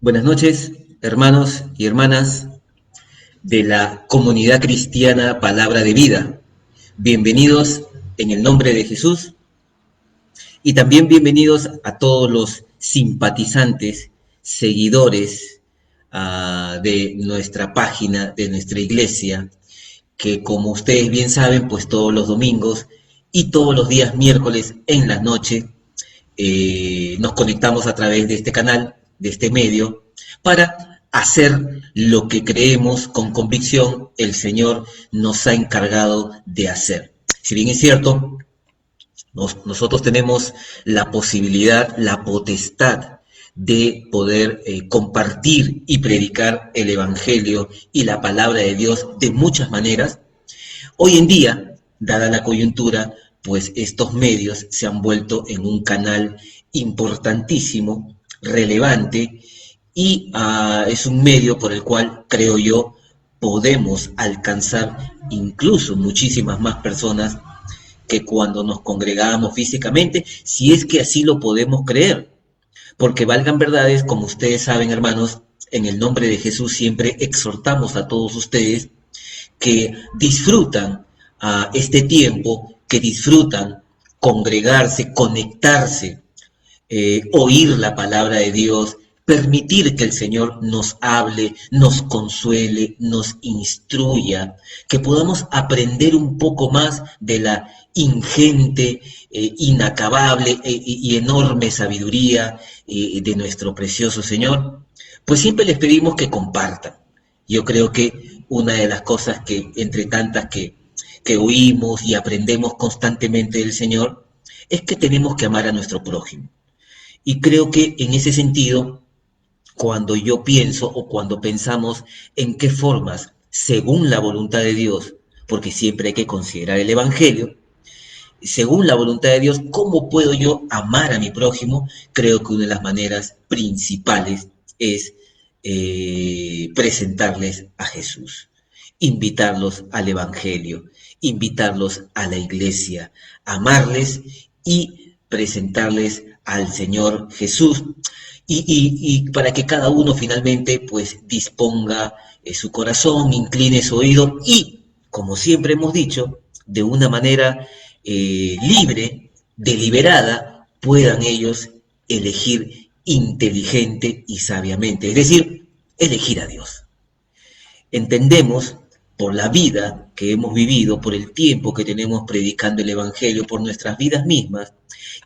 Buenas noches, hermanos y hermanas de la comunidad cristiana Palabra de Vida. Bienvenidos en el nombre de Jesús y también bienvenidos a todos los simpatizantes, seguidores de nuestra página, de nuestra iglesia, que como ustedes bien saben, pues todos los domingos y todos los días miércoles en la noche nos conectamos a través de este canal, de este medio, para hacer lo que creemos con convicción el Señor nos ha encargado de hacer. Si bien es cierto, nosotros tenemos la posibilidad, la potestad de poder compartir y predicar el Evangelio y la palabra de Dios de muchas maneras. Hoy en día, dada la coyuntura, pues estos medios se han vuelto en un canal importantísimo, relevante, y es un medio por el cual, creo yo, podemos alcanzar incluso muchísimas más personas que cuando nos congregábamos físicamente, si es que así lo podemos creer. Porque valgan verdades, como ustedes saben, hermanos, en el nombre de Jesús siempre exhortamos a todos ustedes que disfrutan este tiempo, que disfrutan congregarse, conectarse, oír la palabra de Dios, permitir que el Señor nos hable, nos consuele, nos instruya, que podamos aprender un poco más de la ingente, inacabable y enorme sabiduría de nuestro precioso Señor. Pues siempre les pedimos que compartan. Yo creo que una de las cosas que, entre tantas que oímos y aprendemos constantemente del Señor, es que tenemos que amar a nuestro prójimo. Y creo que en ese sentido, cuando yo pienso o cuando pensamos en qué formas, según la voluntad de Dios, porque siempre hay que considerar el Evangelio, según la voluntad de Dios, ¿cómo puedo yo amar a mi prójimo? Creo que una de las maneras principales es presentarles a Jesús, invitarlos al Evangelio, invitarlos a la iglesia, amarles y presentarles al Señor Jesús, y para que cada uno finalmente pues disponga su corazón, incline su oído y, como siempre hemos dicho, de una manera libre, deliberada, puedan ellos elegir inteligente y sabiamente, es decir, elegir a Dios. Entendemos por la vida que hemos vivido, por el tiempo que tenemos predicando el Evangelio, por nuestras vidas mismas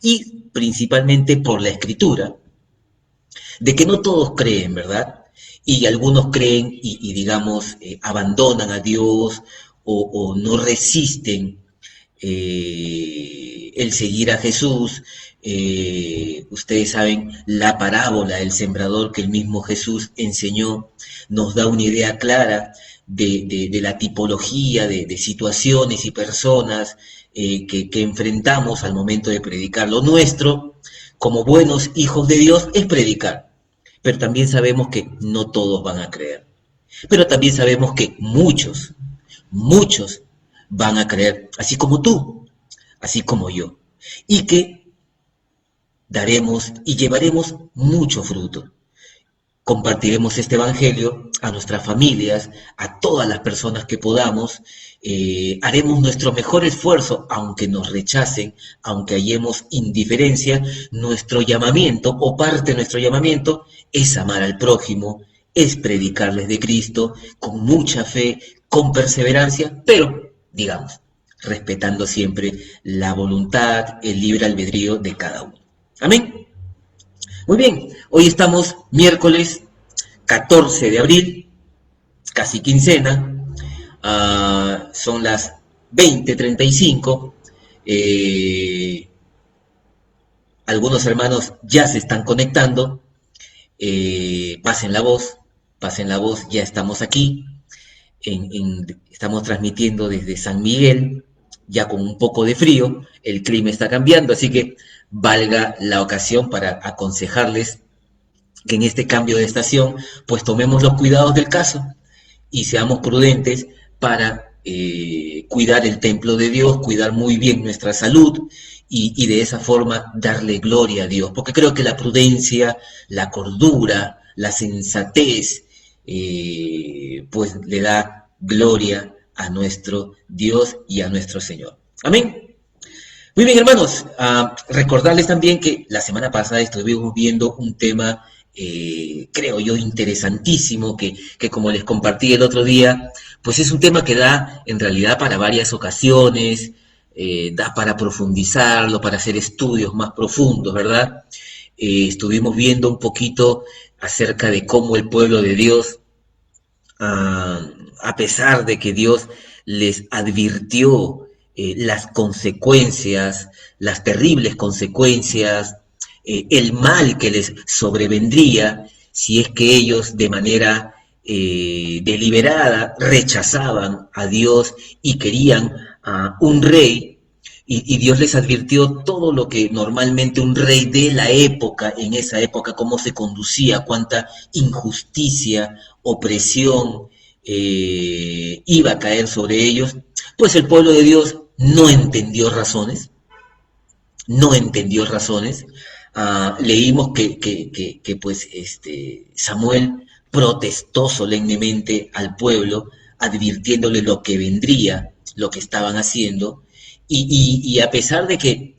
y principalmente por la Escritura, de que no todos creen, ¿verdad? Y algunos creen y digamos, abandonan a Dios o no resisten el seguir a Jesús. Ustedes saben la parábola del sembrador que el mismo Jesús enseñó, nos da una idea clara de la tipología de situaciones y personas que enfrentamos al momento de predicar. Lo nuestro, como buenos hijos de Dios, es predicar, pero también sabemos que no todos van a creer, pero también sabemos que muchos van a creer, así como tú, así como yo, y que daremos y llevaremos mucho fruto. Compartiremos este Evangelio a nuestras familias, a todas las personas que podamos, haremos nuestro mejor esfuerzo, aunque nos rechacen, aunque hallemos indiferencia. Nuestro llamamiento, o parte de nuestro llamamiento, es amar al prójimo, es predicarles de Cristo, con mucha fe, con perseverancia, pero, digamos, respetando siempre la voluntad, el libre albedrío de cada uno. Amén. Muy bien, hoy estamos miércoles 14 de abril, casi quincena, son las 20:35, algunos hermanos ya se están conectando, pasen la voz, ya estamos aquí, estamos transmitiendo desde San Miguel, ya con un poco de frío, el clima está cambiando, así que valga la ocasión para aconsejarles que en este cambio de estación, pues tomemos los cuidados del caso y seamos prudentes para cuidar el templo de Dios, cuidar muy bien nuestra salud y de esa forma darle gloria a Dios, porque creo que la prudencia, la cordura, la sensatez, pues le da gloria a nuestro Dios y a nuestro Señor. Amén. Muy bien, hermanos, recordarles también que la semana pasada estuvimos viendo un tema, creo yo, interesantísimo, que como les compartí el otro día, pues es un tema que da en realidad para varias ocasiones, da para profundizarlo, para hacer estudios más profundos, ¿verdad? Estuvimos viendo un poquito acerca de cómo el pueblo de Dios, a pesar de que Dios les advirtió las consecuencias, las terribles consecuencias, el mal que les sobrevendría si es que ellos de manera deliberada rechazaban a Dios y querían a un rey, y Dios les advirtió todo lo que normalmente un rey de la época, en esa época, cómo se conducía, cuánta injusticia, opresión iba a caer sobre ellos. Pues el pueblo de Dios no entendió razones, no entendió razones. Leímos que pues Samuel protestó solemnemente al pueblo, advirtiéndole lo que vendría, lo que estaban haciendo, y a pesar de que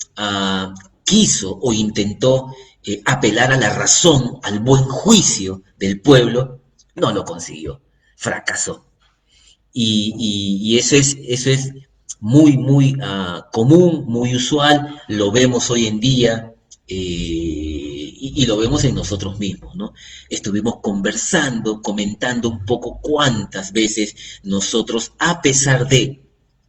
quiso o intentó apelar a la razón, al buen juicio del pueblo, no lo consiguió, fracasó. Y eso es muy, muy común, muy usual, lo vemos hoy en día y lo vemos en nosotros mismos, ¿no? Estuvimos conversando, comentando un poco cuántas veces nosotros, a pesar de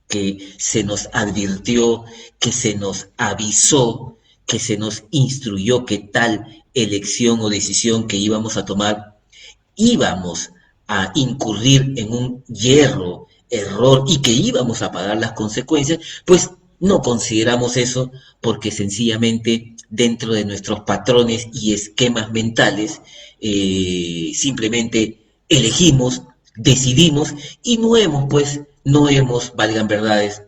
que se nos advirtió, que se nos avisó, que se nos instruyó que tal elección o decisión que íbamos a tomar, íbamos a incurrir en un error y que íbamos a pagar las consecuencias, pues no consideramos eso porque sencillamente dentro de nuestros patrones y esquemas mentales simplemente elegimos, decidimos y no hemos, valgan verdades,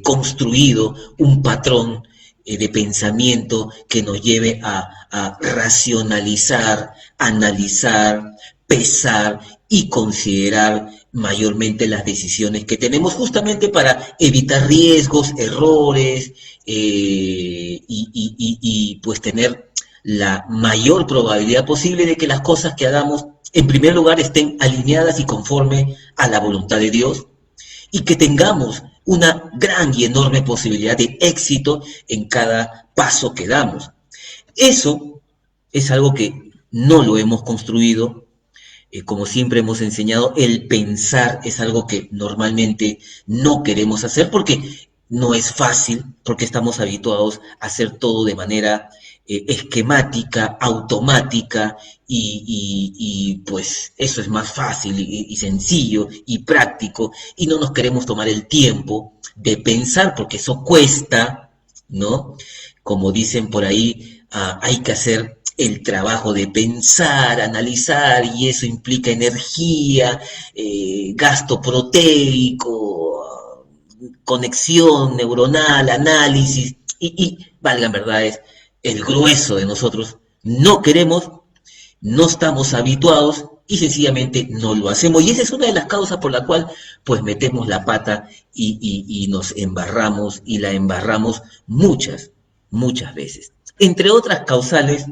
construido un patrón de pensamiento que nos lleve a racionalizar, analizar, pesar y considerar mayormente las decisiones que tenemos justamente para evitar riesgos, errores y pues tener la mayor probabilidad posible de que las cosas que hagamos en primer lugar estén alineadas y conforme a la voluntad de Dios y que tengamos una gran y enorme posibilidad de éxito en cada paso que damos. Eso es algo que no lo hemos construido. Como siempre hemos enseñado, el pensar es algo que normalmente no queremos hacer porque no es fácil, porque estamos habituados a hacer todo de manera esquemática, automática, pues eso es más fácil y sencillo y práctico, y no nos queremos tomar el tiempo de pensar porque eso cuesta, ¿no? Como dicen por ahí, hay que hacer el trabajo de pensar, analizar, y eso implica energía, gasto proteico, conexión neuronal, análisis, y valgan verdades, el grueso de nosotros no queremos, no estamos habituados y sencillamente no lo hacemos. Y esa es una de las causas por la cual pues metemos la pata y nos embarramos y la embarramos muchas, muchas veces. Entre otras causales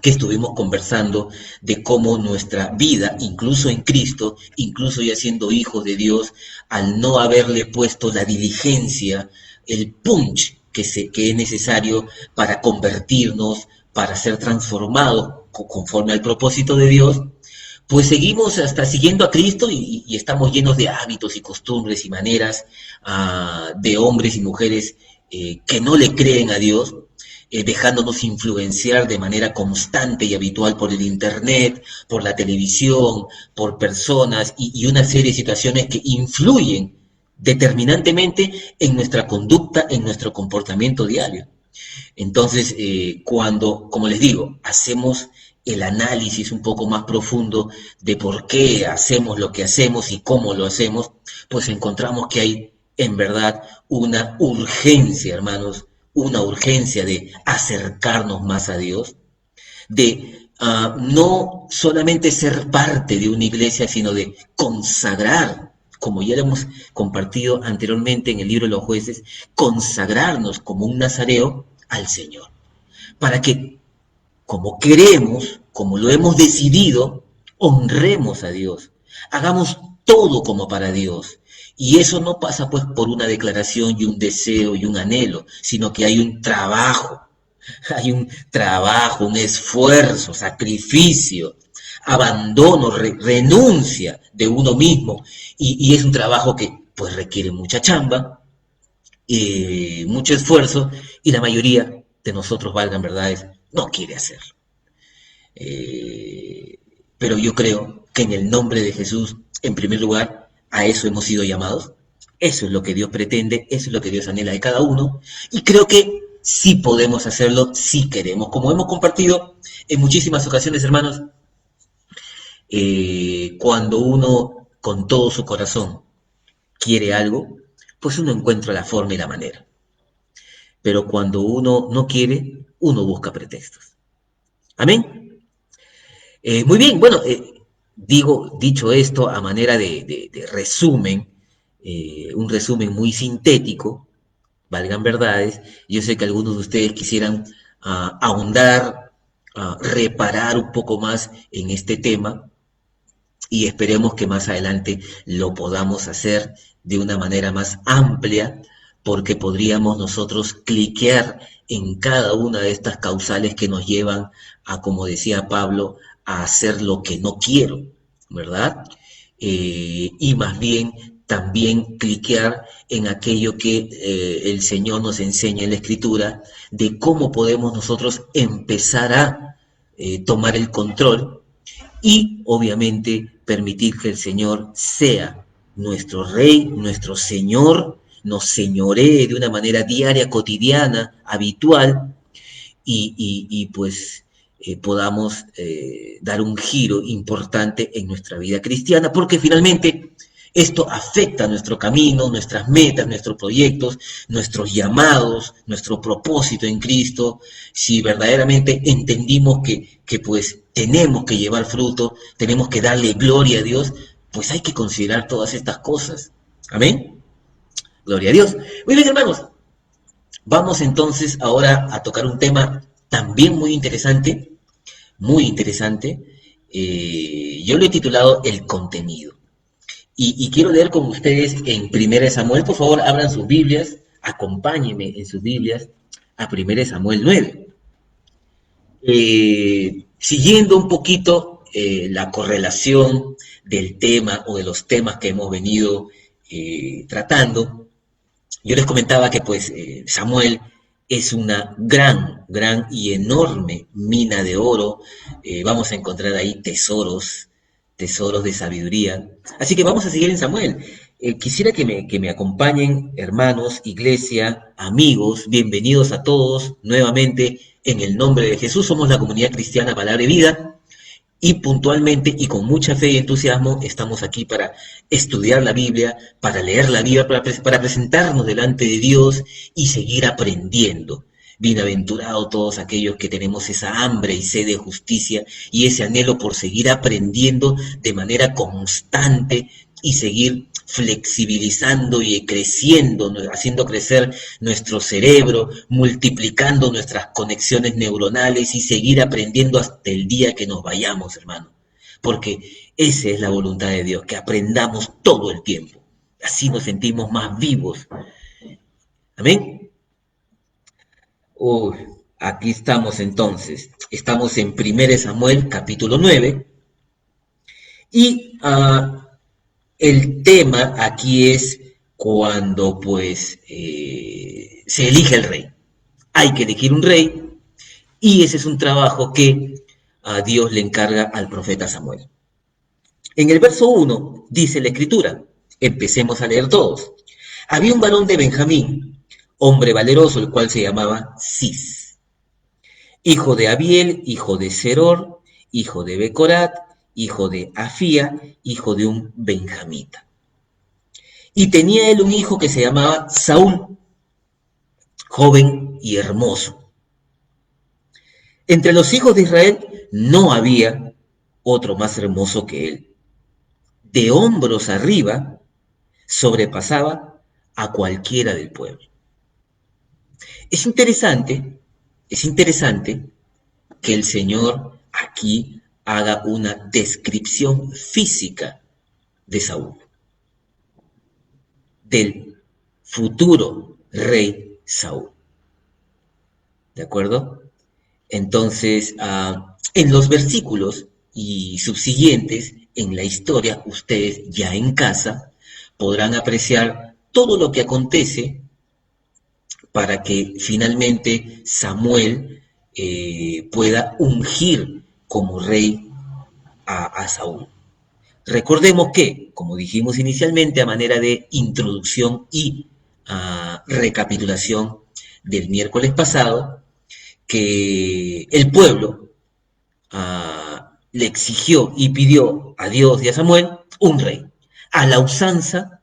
que estuvimos conversando de cómo nuestra vida, incluso en Cristo, incluso ya siendo hijos de Dios, al no haberle puesto la diligencia, el punch que es necesario para convertirnos, para ser transformados conforme al propósito de Dios, pues seguimos hasta siguiendo a Cristo y estamos llenos de hábitos y costumbres y maneras de hombres y mujeres que no le creen a Dios, dejándonos influenciar de manera constante y habitual por el internet, por la televisión, por personas y una serie de situaciones que influyen determinantemente en nuestra conducta, en nuestro comportamiento diario. Entonces, cuando, como les digo, hacemos el análisis un poco más profundo de por qué hacemos lo que hacemos y cómo lo hacemos, pues encontramos que hay en verdad una urgencia, hermanos, una urgencia de acercarnos más a Dios, de no solamente ser parte de una iglesia, sino de consagrar, como ya lo hemos compartido anteriormente en el libro de los jueces, consagrarnos como un nazareo al Señor, para que, como queremos, como lo hemos decidido, honremos a Dios, hagamos todo como para Dios. Y eso no pasa pues por una declaración y un deseo y un anhelo, sino que hay un trabajo, un esfuerzo, sacrificio, abandono, renuncia de uno mismo. Y es un trabajo que pues requiere mucha chamba, mucho esfuerzo, y la mayoría de nosotros, valgan verdades, no quiere hacerlo. Pero yo creo que en el nombre de Jesús, en primer lugar, a eso hemos sido llamados. Eso es lo que Dios pretende, eso es lo que Dios anhela de cada uno. Y creo que sí podemos hacerlo si queremos. Como hemos compartido en muchísimas ocasiones, hermanos, cuando uno con todo su corazón quiere algo, pues uno encuentra la forma y la manera. Pero cuando uno no quiere, uno busca pretextos. Amén. Muy bien, bueno, dicho esto a manera de resumen, un resumen muy sintético, valgan verdades, yo sé que algunos de ustedes quisieran ahondar, reparar un poco más en este tema, y esperemos que más adelante lo podamos hacer de una manera más amplia, porque podríamos nosotros cliquear en cada una de estas causales que nos llevan a, como decía Pablo, a hacer lo que no quiero, ¿verdad? Y más bien también cliquear en aquello que el Señor nos enseña en la Escritura, de cómo podemos nosotros empezar a tomar el control y obviamente permitir que el Señor sea nuestro Rey, nuestro Señor, nos señoree de una manera diaria, cotidiana, habitual, pues podamos dar un giro importante en nuestra vida cristiana, porque finalmente esto afecta nuestro camino, nuestras metas, nuestros proyectos, nuestros llamados, nuestro propósito en Cristo. Si verdaderamente entendimos que pues tenemos que llevar fruto, tenemos que darle gloria a Dios, pues hay que considerar todas estas cosas. Amén. Gloria a Dios. Muy bien, hermanos. Vamos entonces ahora a tocar un tema también muy interesante, muy interesante. Yo lo he titulado El contenido. Y quiero leer con ustedes en 1 Samuel. Por favor, abran sus Biblias, acompáñenme en sus Biblias a 1 Samuel 9. Siguiendo un poquito la correlación del tema o de los temas que hemos venido tratando, yo les comentaba que pues Samuel es una gran y enorme mina de oro. Vamos a encontrar ahí tesoros de sabiduría. Así que vamos a seguir en Samuel. Quisiera que me acompañen, hermanos, iglesia, amigos, bienvenidos a todos nuevamente en el nombre de Jesús. Somos la comunidad cristiana Palabra y Vida, y puntualmente y con mucha fe y entusiasmo estamos aquí para estudiar la Biblia, para leer la Biblia, para presentarnos delante de Dios y seguir aprendiendo. Bienaventurados todos aquellos que tenemos esa hambre y sed de justicia y ese anhelo por seguir aprendiendo de manera constante y seguir flexibilizando y creciendo, haciendo crecer nuestro cerebro, multiplicando nuestras conexiones neuronales y seguir aprendiendo hasta el día que nos vayamos, hermano. Porque esa es la voluntad de Dios, que aprendamos todo el tiempo. Así nos sentimos más vivos. Amén. Aquí estamos entonces. Estamos en 1 Samuel capítulo 9. Y el tema aquí es cuando pues se elige el rey. Hay que elegir un rey y ese es un trabajo que a Dios le encarga al profeta Samuel. En el verso 1 dice la escritura, empecemos a leer todos. Había un varón de Benjamín, hombre valeroso, el cual se llamaba Cis, hijo de Abiel, hijo de Seror, hijo de Becorat, hijo de Afía, hijo de un benjamita. Y tenía él un hijo que se llamaba Saúl, joven y hermoso. Entre los hijos de Israel no había otro más hermoso que él. De hombros arriba sobrepasaba a cualquiera del pueblo. Es interesante que el Señor aquí haga una descripción física de Saúl, del futuro rey Saúl. ¿De acuerdo? Entonces, en los versículos y subsiguientes en la historia, ustedes ya en casa podrán apreciar todo lo que acontece para que finalmente Samuel pueda ungir como rey a Saúl. Recordemos que, como dijimos inicialmente, a manera de introducción y recapitulación del miércoles pasado, que el pueblo le exigió y pidió a Dios y a Samuel un rey, a la usanza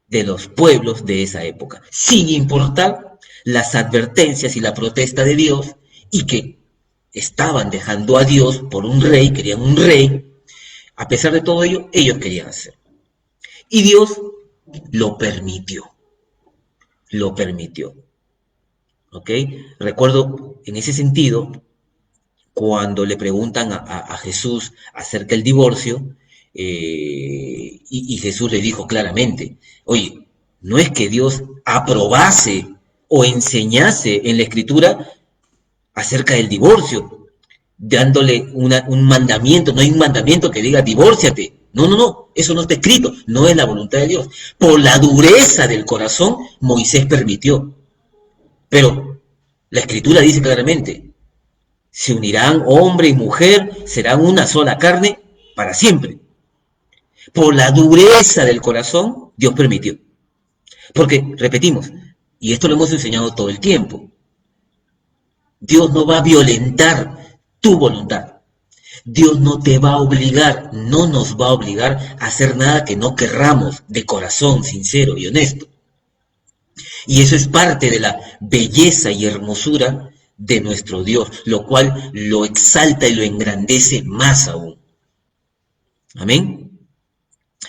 de los pueblos de esa época, sin importar las advertencias y la protesta de Dios, y que estaban dejando a Dios por un rey, querían un rey. A pesar de todo ello, ellos querían hacerlo. Y Dios lo permitió. Lo permitió. ¿Ok? Recuerdo en ese sentido, cuando le preguntan a Jesús acerca del divorcio, y Jesús le dijo claramente, oye, no es que Dios aprobase o enseñase en la Escritura acerca del divorcio, dándole un mandamiento, no hay un mandamiento que diga divórciate. No, eso no está escrito, no es la voluntad de Dios. Por la dureza del corazón, Moisés permitió. Pero la Escritura dice claramente, se unirán hombre y mujer, serán una sola carne para siempre. Por la dureza del corazón, Dios permitió. Porque, repetimos, y esto lo hemos enseñado todo el tiempo, Dios no va a violentar tu voluntad. Dios no te va a obligar, no nos va a obligar a hacer nada que no querramos, de corazón sincero y honesto. Y eso es parte de la belleza y hermosura de nuestro Dios, lo cual lo exalta y lo engrandece más aún. Amén.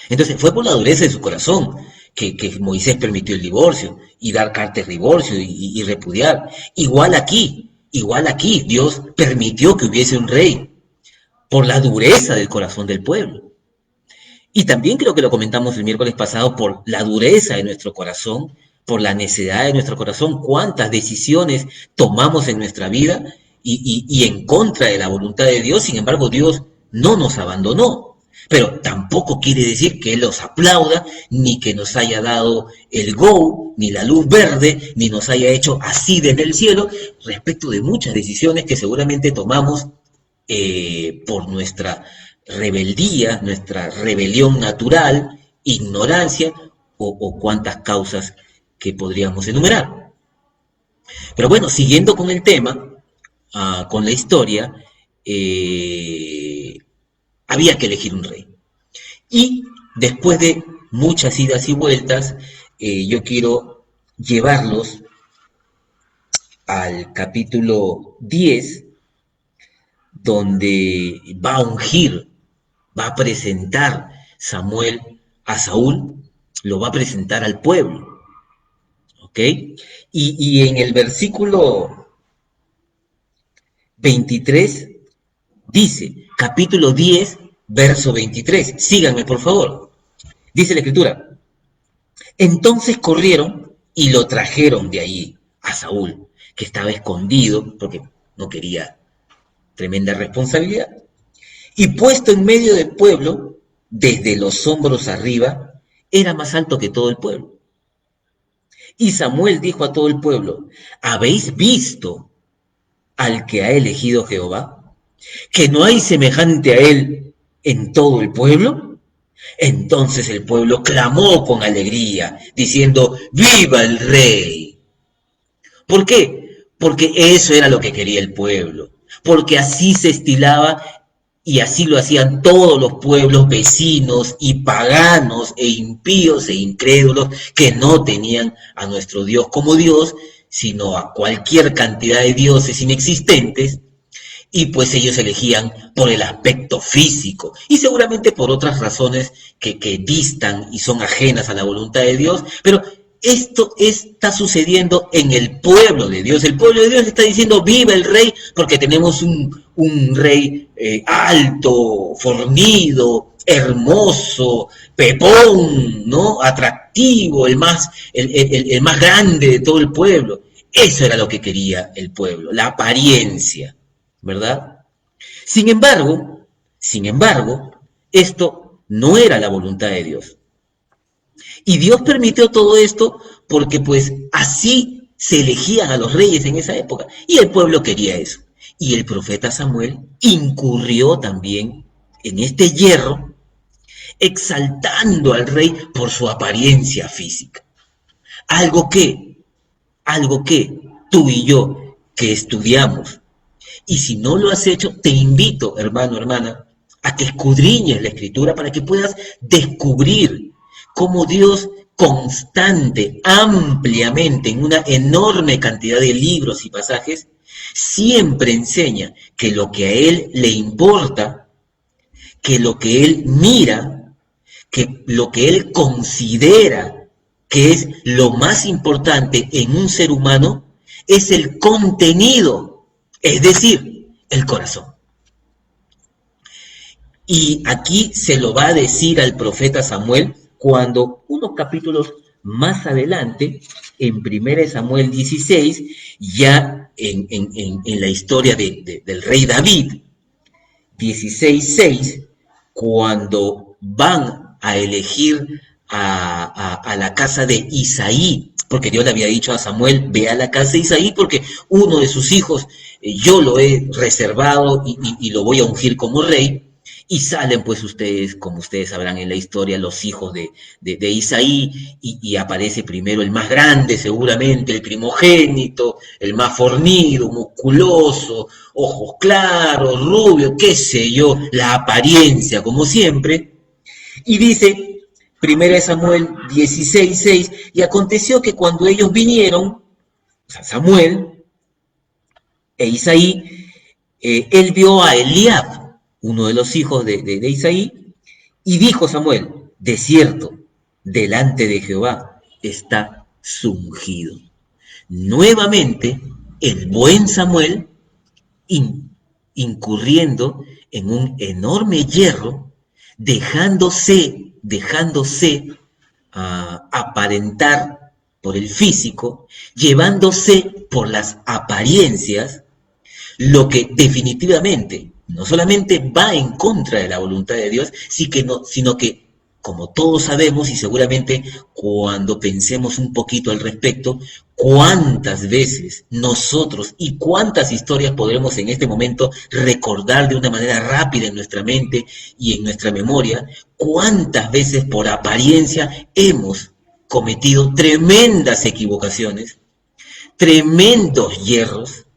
Entonces fue por la dureza de su corazón que Moisés permitió el divorcio y dar cartas de divorcio y repudiar. Igual aquí, Dios permitió que hubiese un rey por la dureza del corazón del pueblo. Y también creo que lo comentamos el miércoles pasado, por la dureza de nuestro corazón, por la necedad de nuestro corazón, cuántas decisiones tomamos en nuestra vida y en contra de la voluntad de Dios. Sin embargo, Dios no nos abandonó. Pero tampoco quiere decir que Él los aplauda, ni que nos haya dado el go, ni la luz verde, ni nos haya hecho así desde el cielo, respecto de muchas decisiones que seguramente tomamos por nuestra rebeldía, nuestra rebelión natural, ignorancia o cuantas causas que podríamos enumerar. Pero bueno, siguiendo con el tema, con la historia, había que elegir un rey. Y después de muchas idas y vueltas, yo quiero llevarlos al capítulo 10, donde va a ungir, va a presentar Samuel a Saúl, lo va a presentar al pueblo. ¿Ok? Y en el versículo 23 dice, capítulo 10, verso 23. Síganme, por favor. Dice la Escritura. Entonces corrieron y lo trajeron de allí a Saúl, que estaba escondido porque no quería tremenda responsabilidad. Y puesto en medio del pueblo, desde los hombros arriba, era más alto que todo el pueblo. Y Samuel dijo a todo el pueblo, ¿habéis visto al que ha elegido Jehová? ¿Que no hay semejante a él en todo el pueblo? Entonces el pueblo clamó con alegría, diciendo, ¡viva el rey! ¿Por qué? Porque eso era lo que quería el pueblo, porque así se estilaba y así lo hacían todos los pueblos vecinos y paganos e impíos e incrédulos que no tenían a nuestro Dios como Dios, sino a cualquier cantidad de dioses inexistentes. Y pues ellos elegían por el aspecto físico y seguramente por otras razones que distan y son ajenas a la voluntad de Dios, pero esto está sucediendo en el pueblo de Dios. El pueblo de Dios está diciendo, viva el rey, porque tenemos un rey alto, fornido, hermoso, pepón, ¿no? Atractivo, el más grande de todo el pueblo. Eso era lo que quería el pueblo, la apariencia, ¿verdad? Sin embargo, esto no era la voluntad de Dios. Y Dios permitió todo esto porque pues así se elegían a los reyes en esa época. Y el pueblo quería eso. Y el profeta Samuel incurrió también en este yerro, exaltando al rey por su apariencia física. Algo que tú y yo que estudiamos, y si no lo has hecho, te invito, hermano, hermana, a que escudriñes la Escritura para que puedas descubrir cómo Dios constante, ampliamente, en una enorme cantidad de libros y pasajes, siempre enseña que lo que a Él le importa, que lo que Él mira, que lo que Él considera que es lo más importante en un ser humano, es el contenido, es decir, el corazón. Y aquí se lo va a decir al profeta Samuel cuando unos capítulos más adelante, en 1 Samuel 16, ya en la historia del rey David, 16:6, cuando van a elegir a la casa de Isaí, porque Dios le había dicho a Samuel, ve a la casa de Isaí porque uno de sus hijos yo lo he reservado y lo voy a ungir como rey. Y salen pues ustedes, como ustedes sabrán en la historia, los hijos de Isaí, y aparece primero el más grande seguramente, el primogénito, el más fornido, musculoso, ojos claros, rubio, qué sé yo, la apariencia como siempre. Y dice 1 Samuel 16:6, y aconteció que cuando ellos vinieron, o sea, Samuel e Isaí, él vio a Eliab, uno de los hijos de Isaí, y dijo Samuel, de cierto, delante de Jehová está su ungido. Nuevamente, el buen Samuel, incurriendo en un enorme yerro, dejándose aparentar por el físico, llevándose por las apariencias, lo que definitivamente no solamente va en contra de la voluntad de Dios, sino que, como todos sabemos, y seguramente cuando pensemos un poquito al respecto, cuántas veces nosotros y cuántas historias podremos en este momento recordar de una manera rápida en nuestra mente y en nuestra memoria, cuántas veces por apariencia hemos cometido tremendas equivocaciones, tremendos yerros,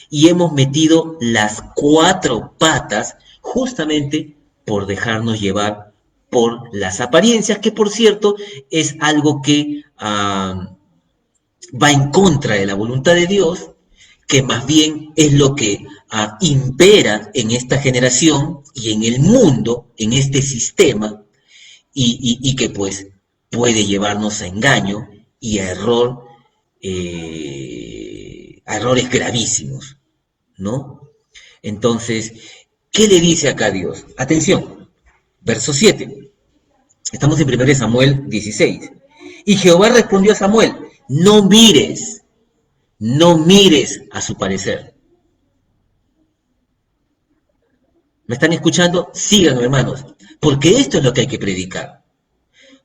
y hemos metido las 4 patas justamente por dejarnos llevar por las apariencias, que por cierto es algo que va en contra de la voluntad de Dios, que más bien es lo que impera en esta generación y en el mundo, en este sistema, y que pues puede llevarnos a engaño y a error, a errores gravísimos, ¿no? Entonces, ¿qué le dice acá Dios? Atención, verso 7. Estamos en 1 Samuel 16. Y Jehová respondió a Samuel, no mires a su parecer. ¿Me están escuchando? Síganme, hermanos, porque esto es lo que hay que predicar.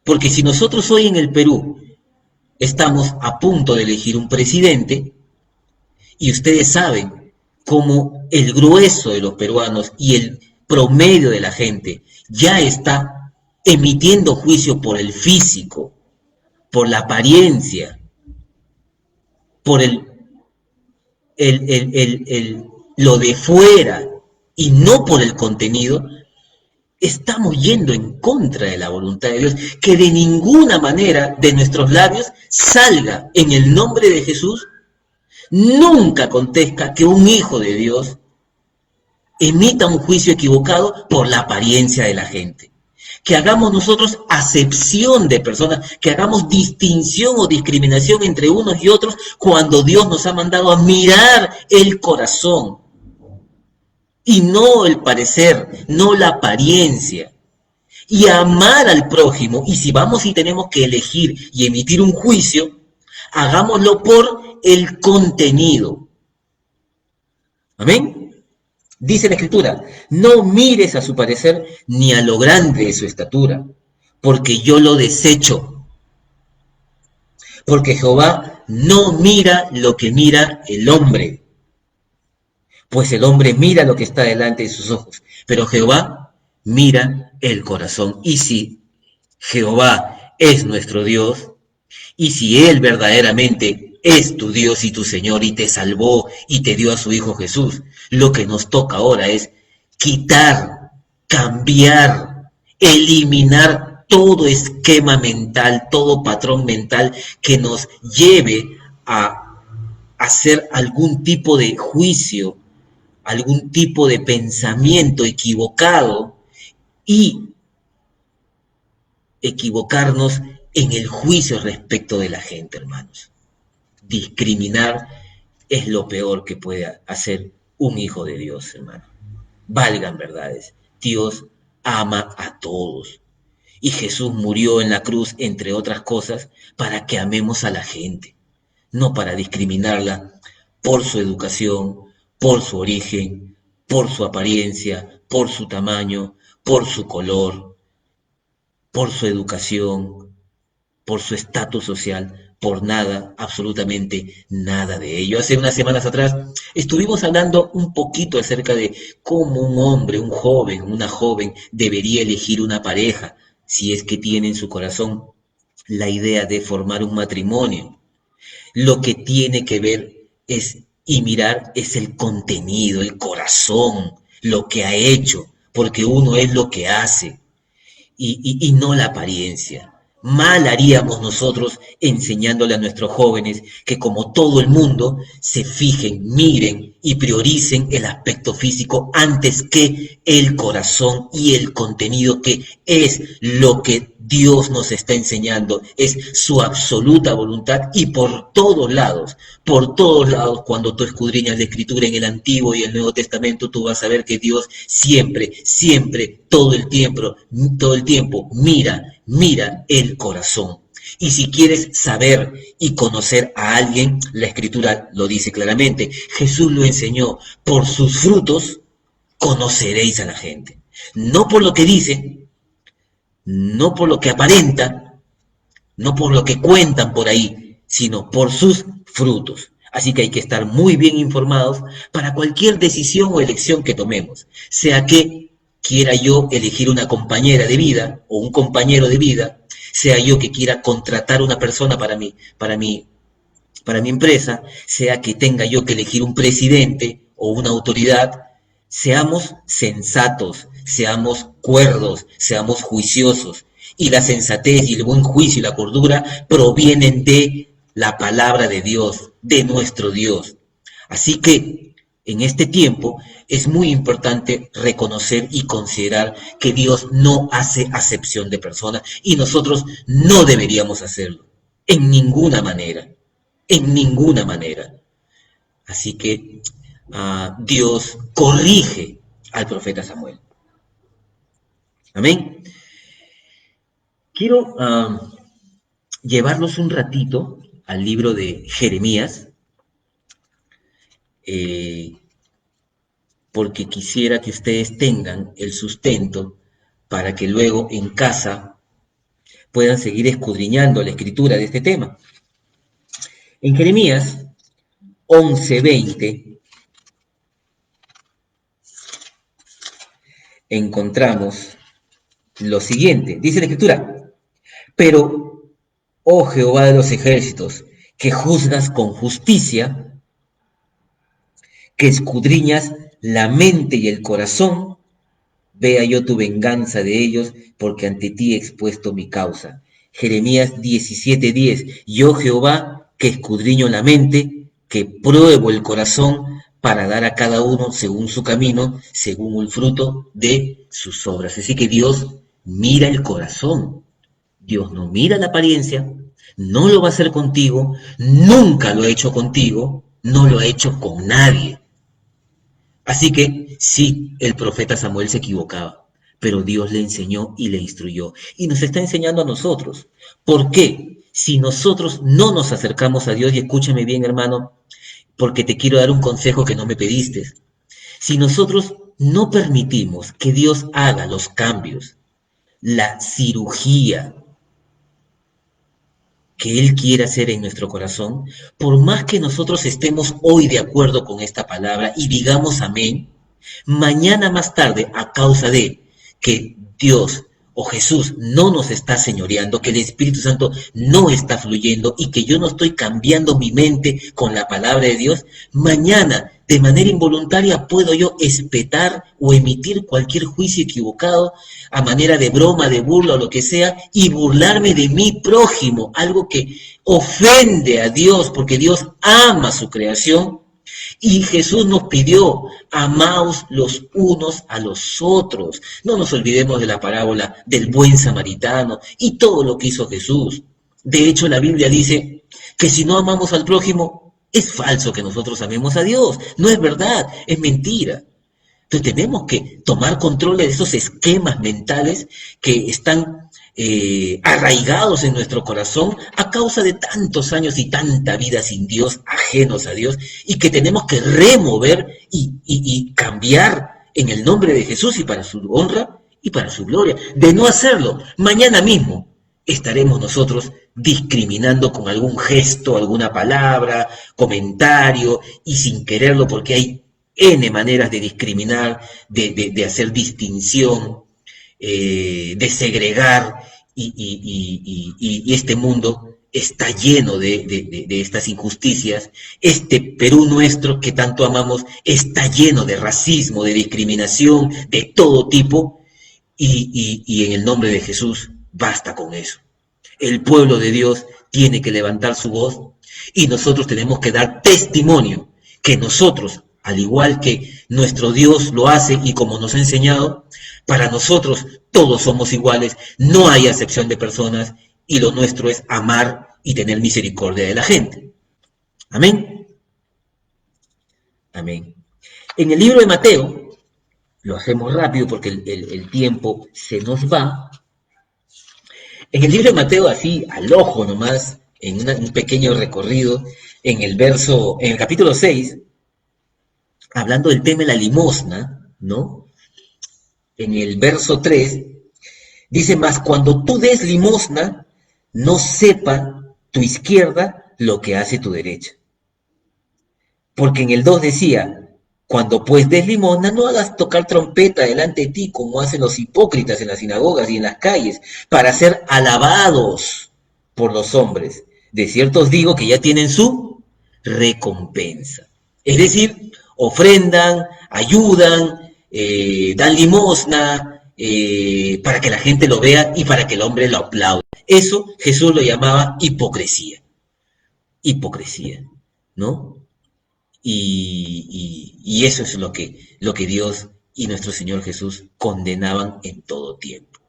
Porque si nosotros hoy en el Perú estamos a punto de elegir un presidente, y ustedes saben cómo el grueso de los peruanos y el promedio de la gente ya está emitiendo juicio por el físico, por la apariencia, por lo de fuera y no por el contenido, estamos yendo en contra de la voluntad de Dios, que de ninguna manera de nuestros labios salga en el nombre de Jesús. Nunca acontezca que un hijo de Dios emita un juicio equivocado por la apariencia de la gente. Que hagamos nosotros acepción de personas, que hagamos distinción o discriminación entre unos y otros cuando Dios nos ha mandado a mirar el corazón y no el parecer, no la apariencia. Y amar al prójimo, y si vamos y tenemos que elegir y emitir un juicio, hagámoslo por el contenido. Amén. Dice la Escritura, no mires a su parecer ni a lo grande de su estatura, porque yo lo desecho. Porque Jehová no mira lo que mira el hombre, pues el hombre mira lo que está delante de sus ojos, pero Jehová mira el corazón. Y si Jehová es nuestro Dios, y si Él verdaderamente es tu Dios y tu Señor y te salvó y te dio a su Hijo Jesús, lo que nos toca ahora es quitar, cambiar, eliminar todo esquema mental, todo patrón mental que nos lleve a hacer algún tipo de juicio, algún tipo de pensamiento equivocado y equivocarnos en el juicio respecto de la gente, hermanos. Discriminar es lo peor que puede hacer un hijo de Dios, hermano. Valgan verdades. Dios ama a todos. Y Jesús murió en la cruz, entre otras cosas, para que amemos a la gente, no para discriminarla por su educación, por su origen, por su apariencia, por su tamaño, por su color, por su educación, por su estatus social, por nada, absolutamente nada de ello. Hace unas semanas atrás estuvimos hablando un poquito acerca de cómo un hombre, un joven, una joven debería elegir una pareja si es que tiene en su corazón la idea de formar un matrimonio. Lo que tiene que ver es y mirar es el contenido, el corazón, lo que ha hecho, porque uno es lo que hace y no la apariencia. Mal haríamos nosotros enseñándole a nuestros jóvenes que como todo el mundo se fijen, miren y prioricen el aspecto físico antes que el corazón y el contenido, que es lo que Dios nos está enseñando, es su absoluta voluntad. Y por todos lados, cuando tú escudriñas la Escritura en el Antiguo y el Nuevo Testamento, tú vas a ver que Dios siempre, todo el tiempo mira el corazón. Y si quieres saber y conocer a alguien, la Escritura lo dice claramente. Jesús lo enseñó: por sus frutos conoceréis a la gente. No por lo que dice, no por lo que aparenta, no por lo que cuentan por ahí, sino por sus frutos. Así que hay que estar muy bien informados para cualquier decisión o elección que tomemos, sea que quiera yo elegir una compañera de vida o un compañero de vida, sea yo que quiera contratar una persona para mi empresa, sea que tenga yo que elegir un presidente o una autoridad. Seamos sensatos, seamos cuerdos, seamos juiciosos. Y la sensatez y el buen juicio y la cordura provienen de la palabra de Dios, de nuestro Dios. Así que en este tiempo es muy importante reconocer y considerar que Dios no hace acepción de personas y nosotros no deberíamos hacerlo, en ninguna manera, en ninguna manera. Así que Dios corrige al profeta Samuel. Amén. Quiero llevarlos un ratito al libro de Jeremías, porque quisiera que ustedes tengan el sustento para que luego en casa puedan seguir escudriñando la escritura de este tema. En Jeremías 11:20 encontramos lo siguiente. Dice la escritura: pero, oh Jehová de los ejércitos, que juzgas con justicia, que escudriñas la mente y el corazón, vea yo tu venganza de ellos, porque ante ti he expuesto mi causa. Jeremías 17:10. Yo, Jehová, que escudriño la mente, que pruebo el corazón, para dar a cada uno según su camino, según el fruto de sus obras. Así que Dios mira el corazón. Dios no mira la apariencia, no lo va a hacer contigo, nunca lo ha hecho contigo, no lo ha hecho con nadie. Así que sí, el profeta Samuel se equivocaba, pero Dios le enseñó y le instruyó. Y nos está enseñando a nosotros. ¿Por qué? Si nosotros no nos acercamos a Dios, y escúchame bien, hermano, porque te quiero dar un consejo que no me pediste. Si nosotros no permitimos que Dios haga los cambios, la cirugía que Él quiere hacer en nuestro corazón, por más que nosotros estemos hoy de acuerdo con esta palabra y digamos amén, mañana más tarde, a causa de que Dios o Jesús no nos está señoreando, que el Espíritu Santo no está fluyendo y que yo no estoy cambiando mi mente con la palabra de Dios, mañana de manera involuntaria puedo yo espetar o emitir cualquier juicio equivocado a manera de broma, de burla o lo que sea, y burlarme de mi prójimo, algo que ofende a Dios, porque Dios ama su creación. Y Jesús nos pidió, amaos los unos a los otros. No nos olvidemos de la parábola del buen samaritano y todo lo que hizo Jesús. De hecho, la Biblia dice que si no amamos al prójimo, es falso que nosotros amemos a Dios. No es verdad, es mentira. Entonces tenemos que tomar control de esos esquemas mentales que están arraigados en nuestro corazón a causa de tantos años y tanta vida sin Dios, ajenos a Dios, y que tenemos que remover y cambiar en el nombre de Jesús y para su honra y para su gloria. De no hacerlo, mañana mismo estaremos nosotros discriminando con algún gesto, alguna palabra, comentario, y sin quererlo, porque hay N maneras de discriminar, de hacer distinción, de segregar, y este mundo está lleno de estas injusticias. Este Perú nuestro que tanto amamos está lleno de racismo, de discriminación, de todo tipo, y en el nombre de Jesús basta con eso. El pueblo de Dios tiene que levantar su voz y nosotros tenemos que dar testimonio que nosotros, al igual que nuestro Dios lo hace y como nos ha enseñado, para nosotros todos somos iguales, no hay acepción de personas y lo nuestro es amar y tener misericordia de la gente. Amén. Amén. En el libro de Mateo, lo hacemos rápido porque el tiempo se nos va. En el libro de Mateo, así al ojo nomás, en un pequeño recorrido, en el capítulo 6, hablando del tema de la limosna, ¿no? En el verso 3, dice: mas cuando tú des limosna, no sepa tu izquierda lo que hace tu derecha. Porque en el 2 decía: cuando pues des limosna, no hagas tocar trompeta delante de ti, como hacen los hipócritas en las sinagogas y en las calles, para ser alabados por los hombres. De cierto os digo que ya tienen su recompensa. Es decir, ofrendan, ayudan, dan limosna, para que la gente lo vea y para que el hombre lo aplaude. Eso Jesús lo llamaba hipocresía. Hipocresía, ¿no? Y eso es lo que Dios y nuestro Señor Jesús condenaban en todo tiempo,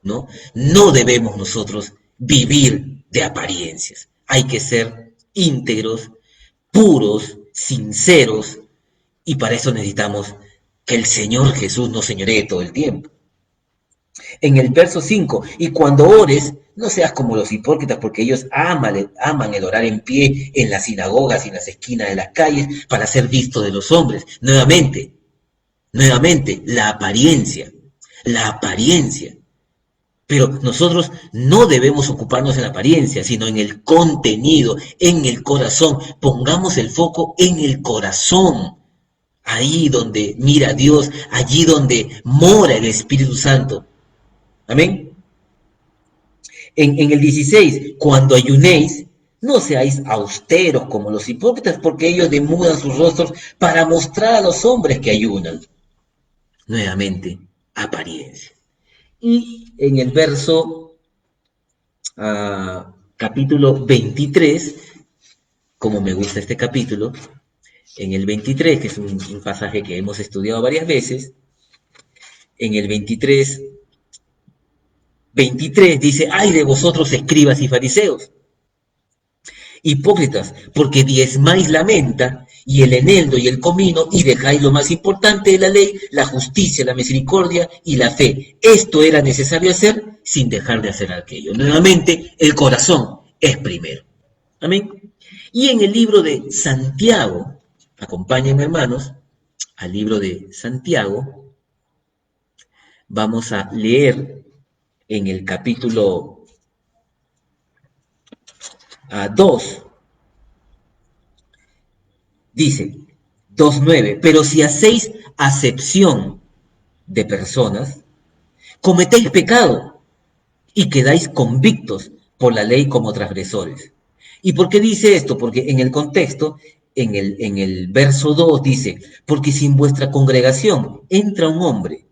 ¿no? No debemos nosotros vivir de apariencias. Hay que ser íntegros, puros, sinceros, y para eso necesitamos que el Señor Jesús nos señoree todo el tiempo. En el verso 5, y cuando ores, no seas como los hipócritas, porque ellos aman el orar en pie en las sinagogas y en las esquinas de las calles para ser visto de los hombres. Nuevamente, la apariencia. Pero nosotros no debemos ocuparnos en la apariencia, sino en el contenido, en el corazón. Pongamos el foco en el corazón. Ahí donde mira Dios, allí donde mora el Espíritu Santo. Amén. En el 16, cuando ayunéis, no seáis austeros como los hipócritas, porque ellos demudan sus rostros para mostrar a los hombres que ayunan. Nuevamente, apariencia. Y en el verso capítulo 23, como me gusta este capítulo, En el 23, que es un pasaje que hemos estudiado varias veces, en el 23 dice, ay de vosotros escribas y fariseos, hipócritas, porque diezmáis la menta y el eneldo y el comino y dejáis lo más importante de la ley, la justicia, la misericordia y la fe. Esto era necesario hacer sin dejar de hacer aquello. Nuevamente, el corazón es primero. Amén. Y en el libro de Santiago, acompáñenme hermanos, al libro de Santiago, vamos a leer en el capítulo 2, dice 2:9, pero si hacéis acepción de personas, cometéis pecado y quedáis convictos por la ley como transgresores. ¿Y por qué dice esto? Porque en el contexto, en el verso 2 dice, porque si en vuestra congregación entra un hombre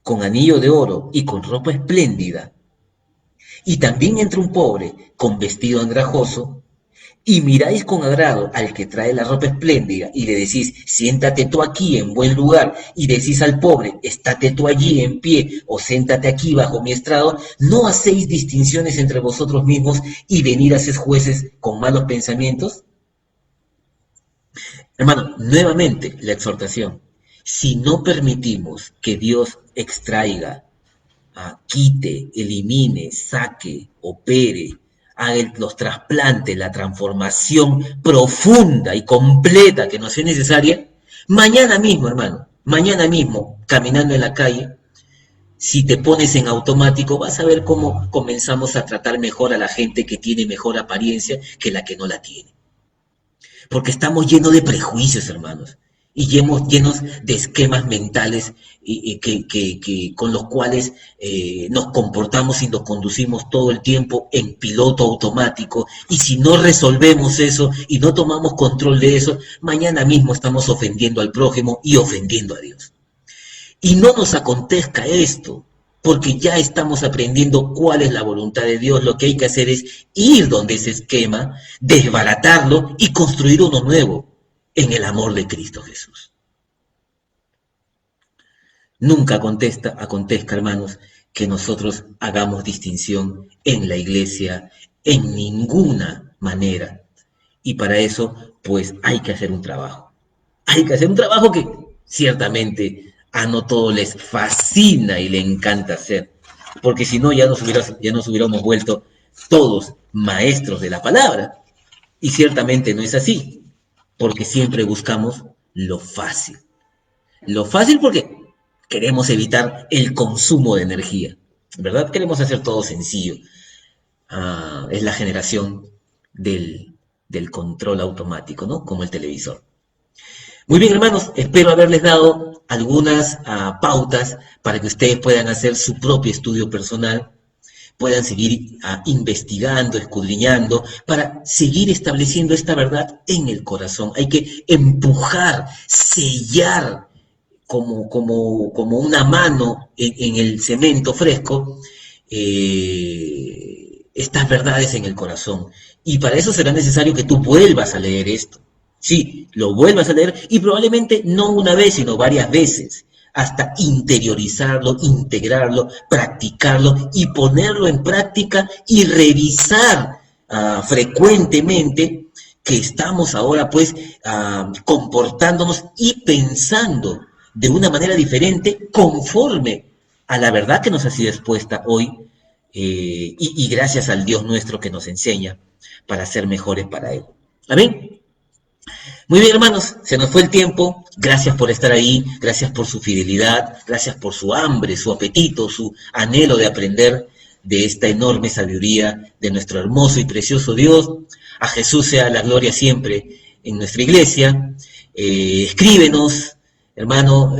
con anillo de oro y con ropa espléndida, y también entra un pobre con vestido andrajoso, y miráis con agrado al que trae la ropa espléndida, y le decís, siéntate tú aquí en buen lugar, y decís al pobre, estate tú allí en pie, o siéntate aquí bajo mi estrado, no hacéis distinciones entre vosotros mismos, y venid a ser jueces con malos pensamientos. Hermano, nuevamente la exhortación, si no permitimos que Dios extraiga, quite, elimine, saque, opere, haga los trasplantes, la transformación profunda y completa que nos sea necesaria, mañana mismo, hermano, mañana mismo, caminando en la calle, si te pones en automático, vas a ver cómo comenzamos a tratar mejor a la gente que tiene mejor apariencia que la que no la tiene. Porque estamos llenos de prejuicios, hermanos, y llenos de esquemas mentales con los cuales nos comportamos y nos conducimos todo el tiempo en piloto automático, y si no resolvemos eso y no tomamos control de eso, mañana mismo estamos ofendiendo al prójimo y ofendiendo a Dios. Y no nos acontezca esto, porque ya estamos aprendiendo cuál es la voluntad de Dios. Lo que hay que hacer es ir donde ese esquema, desbaratarlo y construir uno nuevo en el amor de Cristo Jesús. Nunca acontezca, hermanos, que nosotros hagamos distinción en la iglesia en ninguna manera. Y para eso, pues, hay que hacer un trabajo. Hay que hacer un trabajo que ciertamente a no todos les fascina y le encanta hacer. Porque si no, ya nos hubiéramos vuelto todos maestros de la palabra. Y ciertamente no es así, porque siempre buscamos lo fácil. Lo fácil porque queremos evitar el consumo de energía, ¿verdad? Queremos hacer todo sencillo. Es la generación del control automático, ¿no? Como el televisor. Muy bien, hermanos, espero haberles dado algunas pautas para que ustedes puedan hacer su propio estudio personal, puedan seguir investigando, escudriñando, para seguir estableciendo esta verdad en el corazón. Hay que empujar, sellar como una mano en el cemento fresco, estas verdades en el corazón. Y para eso será necesario que tú vuelvas a leer esto. Sí, lo vuelvas a leer, y probablemente no una vez, sino varias veces, hasta interiorizarlo, integrarlo, practicarlo y ponerlo en práctica y revisar frecuentemente que estamos ahora pues comportándonos y pensando de una manera diferente conforme a la verdad que nos ha sido expuesta hoy, y gracias al Dios nuestro que nos enseña para ser mejores para Él. Amén. Muy bien, hermanos, se nos fue el tiempo. Gracias por estar ahí, gracias por su fidelidad, gracias por su hambre, su apetito, su anhelo de aprender de esta enorme sabiduría de nuestro hermoso y precioso Dios. A Jesús sea la gloria siempre en nuestra iglesia. Escríbenos, hermano,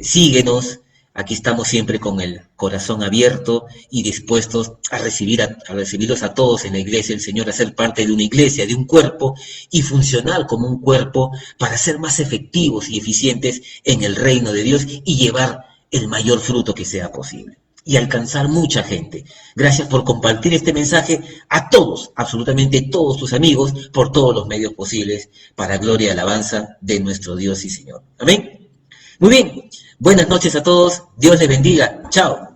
síguenos. Aquí estamos siempre con el corazón abierto y dispuestos a recibirlos a todos en la iglesia del Señor, a ser parte de una iglesia, de un cuerpo, y funcionar como un cuerpo para ser más efectivos y eficientes en el reino de Dios y llevar el mayor fruto que sea posible. y alcanzar mucha gente. Gracias por compartir este mensaje a todos, absolutamente todos tus amigos, por todos los medios posibles, para gloria y alabanza de nuestro Dios y Señor. Amén. Muy bien, buenas noches a todos, Dios les bendiga, chao.